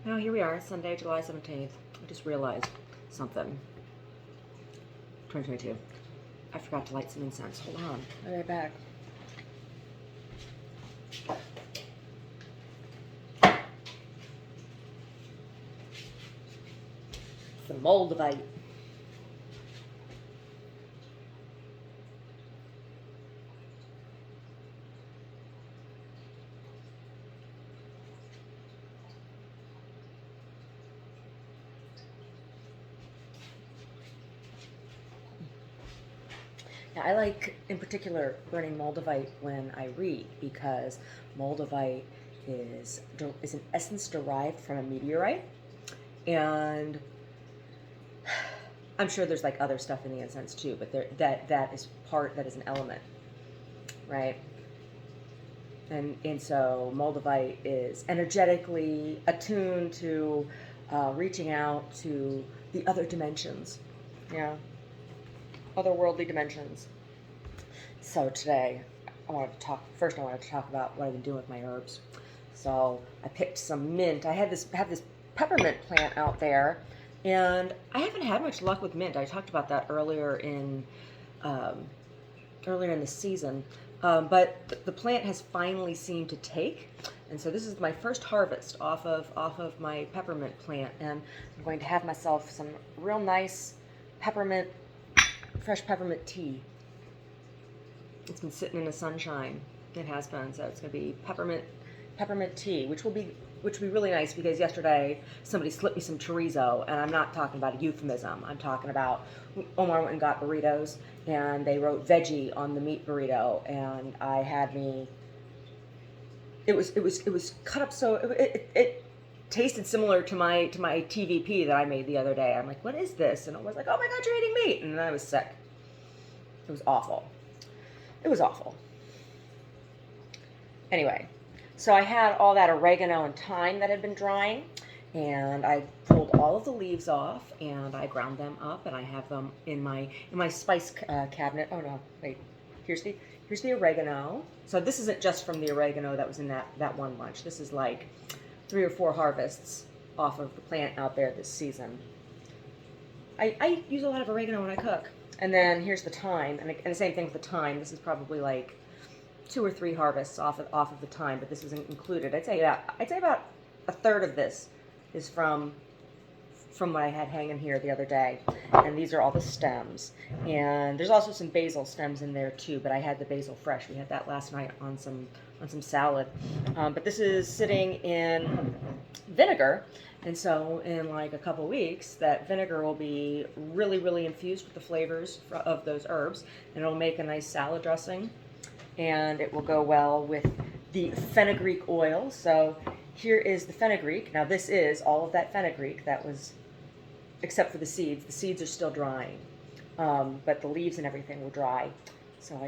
Now here we are, Sunday, July 17th. I just realized something. 2022. I forgot to light some incense. Hold on. I'll be right back. Some Moldavite. Now, I like, in particular, burning Moldavite when I read because Moldavite is an essence derived from a meteorite, and I'm sure there's like other stuff in the incense too, but that is an element, right? And so Moldavite is energetically attuned to reaching out to the other dimensions, yeah, otherworldly dimensions. So today, I wanted to talk about what I've been doing with my herbs. So I picked some mint. I have this peppermint plant out there, and I haven't had much luck with mint. I talked about that um, earlier in the season. But the plant has finally seemed to take, and so this is my first harvest off of my peppermint plant, and I'm going to have myself some real nice fresh peppermint tea. It's been sitting in the sunshine. It has been, so it's going to be peppermint tea, which will be really nice because yesterday somebody slipped me some chorizo, and I'm not talking about a euphemism. I'm talking about Omar went and got burritos, and they wrote veggie on the meat burrito, and it was cut up so it tasted similar to my TVP that I made the other day. I'm like, what is this? And I was like, oh my God, you're eating meat, and then I was sick. It was awful. It was awful. Anyway, so I had all that oregano and thyme that had been drying, and I pulled all of the leaves off, and I ground them up, and I have them in my spice cabinet. Oh no, wait, here's the oregano. So this isn't just from the oregano that was in that one bunch. This is like 3 or 4 harvests off of the plant out there this season. I use a lot of oregano when I cook. And then here's the thyme, and the same thing with the thyme. This is probably like 2 or 3 harvests off of the thyme, but this isn't included. I'd say about a third of this is from what I had hanging here the other day, and these are all the stems. And there's also some basil stems in there too, but I had the basil fresh. We had that last night on some salad. But this is sitting in vinegar. And so in like a couple weeks, that vinegar will be really, really infused with the flavors of those herbs, and it'll make a nice salad dressing, and it will go well with the fenugreek oil. So here is the fenugreek. Now this is all of that fenugreek that was, except for the seeds. The seeds are still drying, but the leaves and everything were dry. So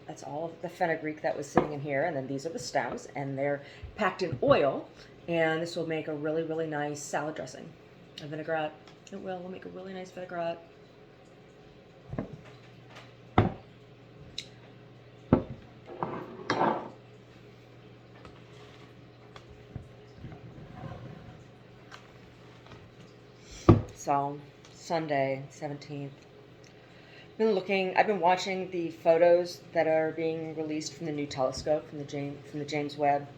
that's all of the fenugreek that was sitting in here, and then these are the stems, and they're packed in oil. And this will make a really, really nice salad dressing. A vinaigrette. It will make a really nice vinaigrette. So, Sunday, 17th. I've been watching the photos that are being released from the new telescope, from the James Webb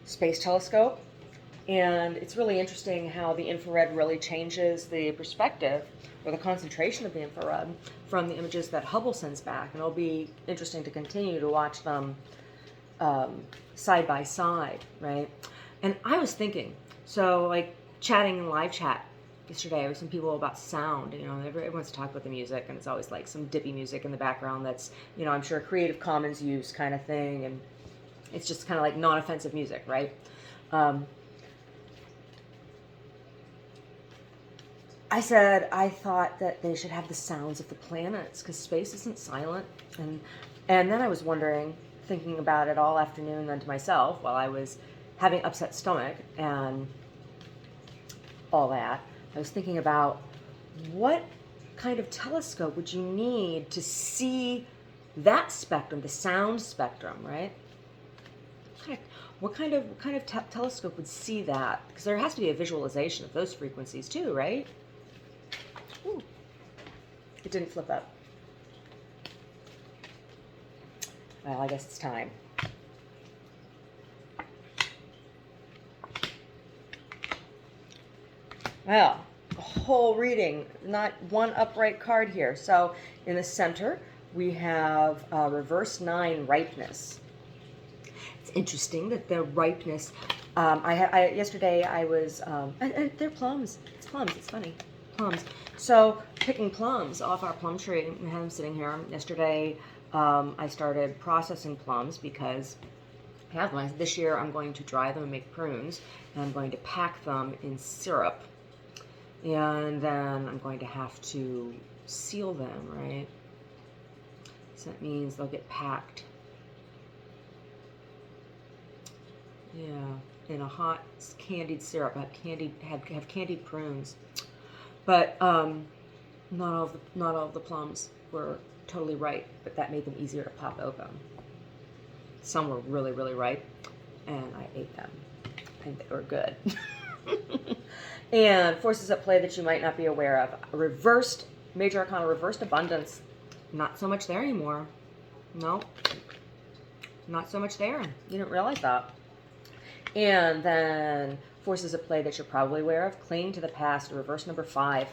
Space Telescope, and it's really interesting how the infrared really changes the perspective or the concentration of the infrared from the images that Hubble sends back, and it'll be interesting to continue to watch them side by side, right? And I was thinking, so like chatting in live chat yesterday with some people about sound, everyone wants to talk about the music, and it's always like some dippy music in the background that's, I'm sure Creative Commons use kind of thing, and it's just kind of like non-offensive music, right? I said I thought that they should have the sounds of the planets because space isn't silent. And then I was thinking about it all afternoon then to myself while I was having upset stomach and all that. I was thinking about what kind of telescope would you need to see that spectrum, the sound spectrum, right? what kind of telescope would see that? Because there has to be a visualization of those frequencies too, right? Ooh, it didn't flip up. Well, I guess it's time. Well, the whole reading, not one upright card here. So in the center, we have reverse 9 ripeness. It's interesting that the ripeness, yesterday I was, they're plums. It's plums, it's funny, plums. So picking plums off our plum tree, I have them sitting here. Yesterday I started processing plums because I have them. This year I'm going to dry them and make prunes, and I'm going to pack them in syrup. And then I'm going to have to seal them, right? So that means they'll get packed. Yeah, in a hot candied syrup. Have candied prunes, but not all of the plums were totally ripe. But that made them easier to pop open. Some were really, really ripe, and I ate them, and they were good. And forces at play that you might not be aware of. Reversed, Major Arcana, reversed abundance. Not so much there anymore. No, not so much there. You didn't realize that. And then forces at play that you're probably aware of. Clinging to the past, reverse number 5.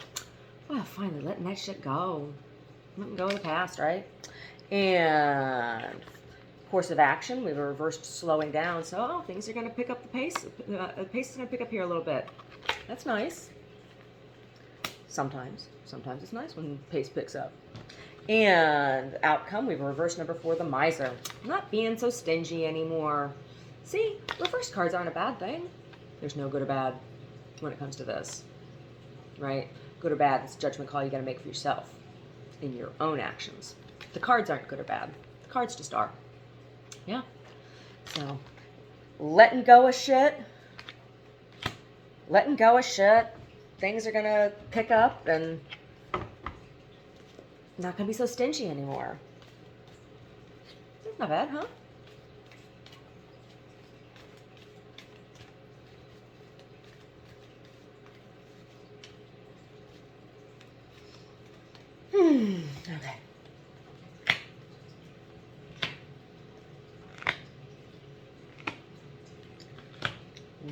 Well, finally letting that shit go. Letting go of the past, right? And course of action, we have a reversed slowing down. So things are going to pick up the pace. The pace is going to pick up here a little bit. That's nice. Sometimes it's nice when pace picks up. And outcome, we have a reverse number 4, the miser. Not being so stingy anymore. See, reverse cards aren't a bad thing. There's no good or bad when it comes to this, right? Good or bad, it's a judgment call you got to make for yourself in your own actions. The cards aren't good or bad. The cards just are. Yeah. So, letting go of shit. Letting go of shit. Things are going to pick up and not going to be so stingy anymore. Not bad, huh? Okay.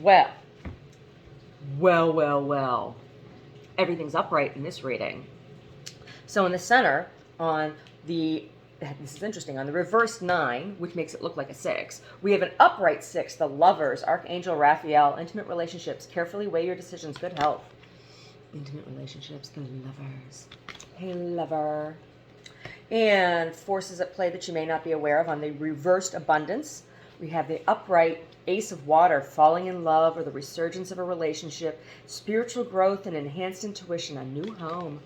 Well. Everything's upright in this reading. So in the center, this is interesting, on the reverse 9, which makes it look like a 6, we have an upright 6, the lovers, Archangel Raphael, intimate relationships, carefully weigh your decisions, good health. Intimate relationships, good lovers. Hey, lover. And forces at play that you may not be aware of on the reversed abundance. We have the upright Ace of Water, falling in love or the resurgence of a relationship, spiritual growth and enhanced intuition, a new home.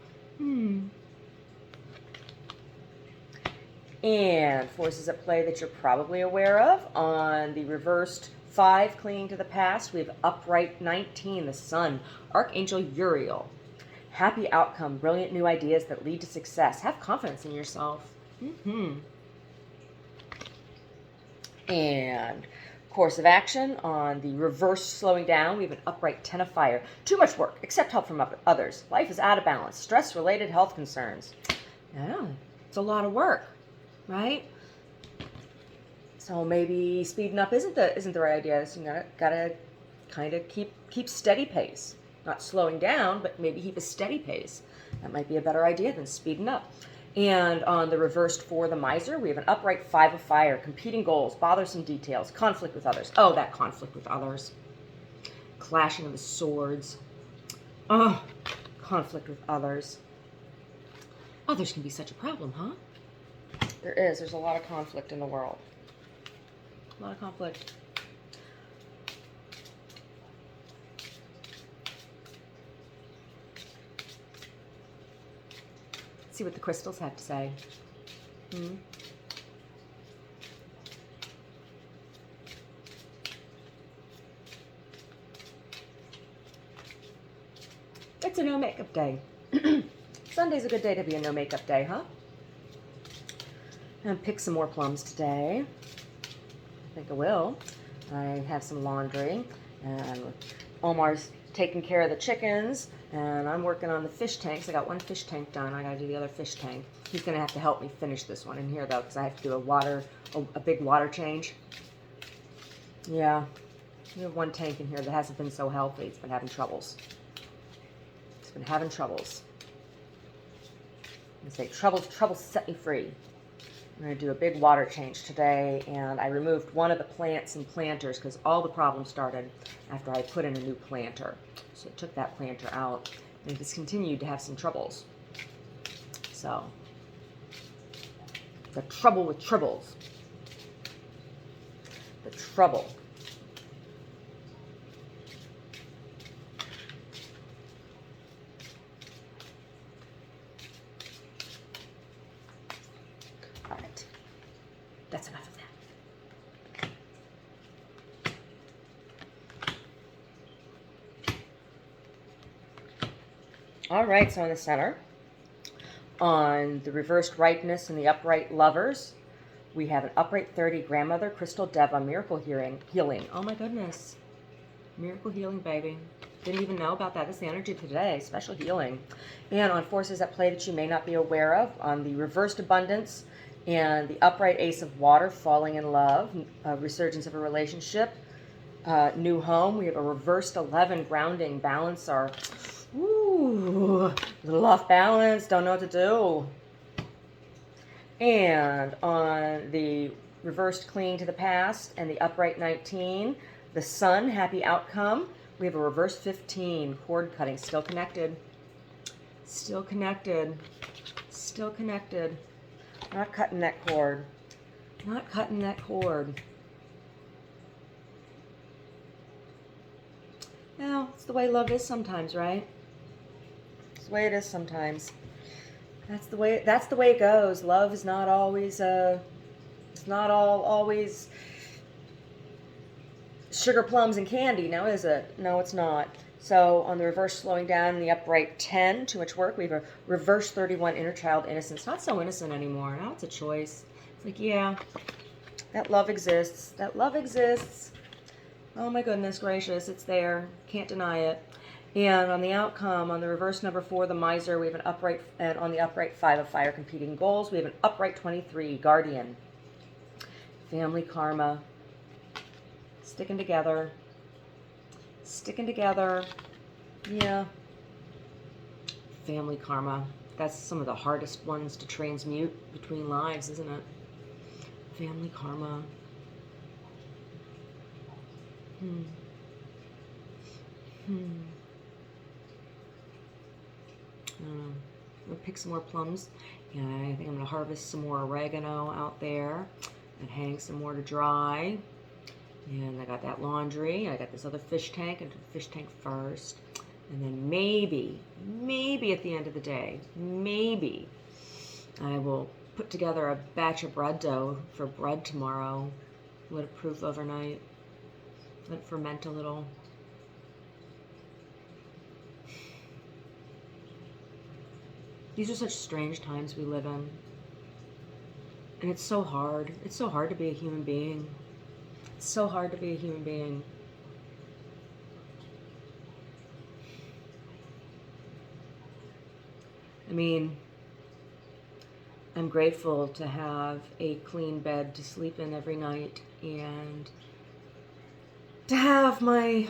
And forces at play that you're probably aware of on the reversed 5, clinging to the past. We have upright 19, the sun, Archangel Uriel. Happy outcome, brilliant new ideas that lead to success. Have confidence in yourself. And course of action on the reverse slowing down, we have an upright 10 of fire. Too much work, accept help from others. Life is out of balance. Stress-related health concerns. Yeah, it's a lot of work, right? So maybe speeding up isn't the right idea. So you gotta kind of keep steady pace. Not slowing down, but maybe keep a steady pace. That might be a better idea than speeding up. And on the reversed 4, the miser, we have an upright 5 of fire, competing goals, bothersome details, conflict with others. Oh, that conflict with others. Clashing of the swords. Oh, conflict with others. Others can be such a problem, huh? There is. There's a lot of conflict in the world. A lot of conflict. See what the crystals have to say. It's a no makeup day. Sunday's a good day to be a no makeup day, huh? And pick some more plums today. I think I will. I have some laundry, and Omar's taking care of the chickens, and I'm working on the fish tanks. I got one fish tank done. I got to do the other fish tank. He's going to have to help me finish this one in here, though, because I have to do a big water change. Yeah, we have one tank in here that hasn't been so healthy. It's been having troubles. It's been having troubles. I say troubles set me free. I'm going to do a big water change today, and I removed one of the plants and planters because all the problems started after I put in a new planter. So I took that planter out, and it just continued to have some troubles. So, the trouble with tribbles. The trouble. All right. That's enough of that. All right, so in the center, on the reversed ripeness and the upright lovers, we have an upright 30 grandmother crystal deva miracle healing. Oh my goodness. Miracle healing, baby. Didn't even know about that. That's the energy today. Special healing. And on forces at play that you may not be aware of, on the reversed abundance and the upright ace of water, falling in love, resurgence of a relationship, new home, we have a reversed 11 grounding, balancer. Ooh, a little off balance, don't know what to do. And on the reversed clinging to the past and the upright 19, the sun, happy outcome, we have a reverse 15, cord cutting, still connected. Still connected. Still connected. Not cutting that cord. Not cutting that cord. Well, it's the way love is sometimes, right? It's the way it is sometimes. That's the way it goes. Love is not always it's not always sugar plums and candy, now is it? No, it's not. So on the reverse slowing down and the upright 10, too much work, we have a reverse 31 inner child innocence. Not so innocent anymore. Now it's a choice. It's like, yeah, that love exists. That love exists. Oh my goodness gracious, it's there. Can't deny it. And on the outcome, on the reverse number 4, the miser, we have an upright, and on the upright 5 of fire, competing goals, we have an upright 23, guardian. Family karma. Sticking together. Sticking together. Yeah. Family karma. That's some of the hardest ones to transmute between lives, isn't it? Family karma. I'll pick some more plums. Yeah, I think I'm going to harvest some more oregano out there and hang some more to dry. And I got that laundry. I got this other fish tank. I do the fish tank first. And then maybe at the end of the day, maybe I will put together a batch of bread dough for bread tomorrow. Let it proof overnight. Let it ferment a little. These are such strange times we live in. And it's so hard. It's so hard to be a human being. It's so hard to be a human being. I mean, I'm grateful to have a clean bed to sleep in every night and to have my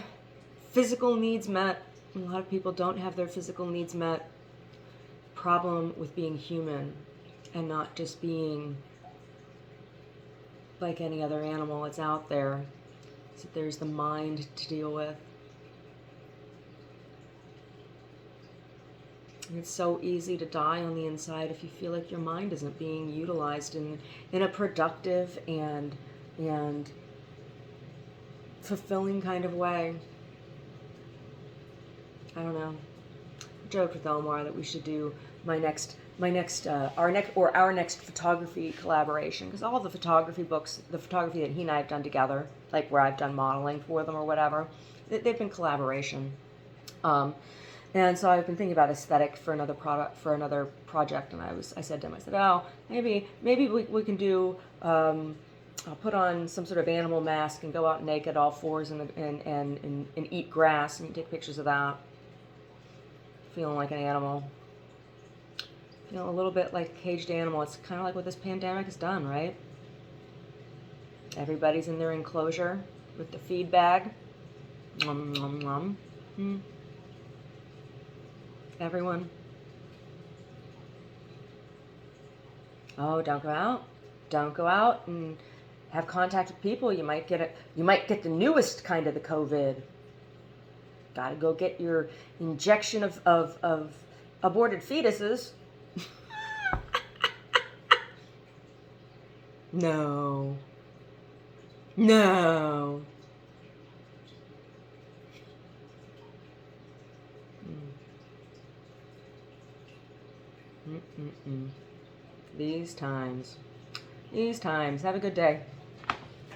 physical needs met. A lot of people don't have their physical needs met. Problem with being human and not just being like any other animal that's out there. So there's the mind to deal with. And it's so easy to die on the inside if you feel like your mind isn't being utilized in a productive and fulfilling kind of way. I don't know. I joked with Elmar that we should do our next photography collaboration, because all of the photography books, the photography that he and I have done together, like where I've done modeling for them or whatever, they've been collaboration. And so I've been thinking about aesthetic for another project, and I said to him, I said, oh, maybe we can do I'll put on some sort of animal mask and go out naked, all fours, and eat grass and take pictures of that. Feeling like an animal. Feeling a little bit like a caged animal. It's kind of like what this pandemic has done, right? Everybody's in their enclosure with the feed bag. Nom, nom, nom. Everyone. Oh, don't go out. Don't go out and have contact with people. You might get the newest kind of the COVID. Gotta go get your injection of aborted fetuses. No. No. These times. Have a good day.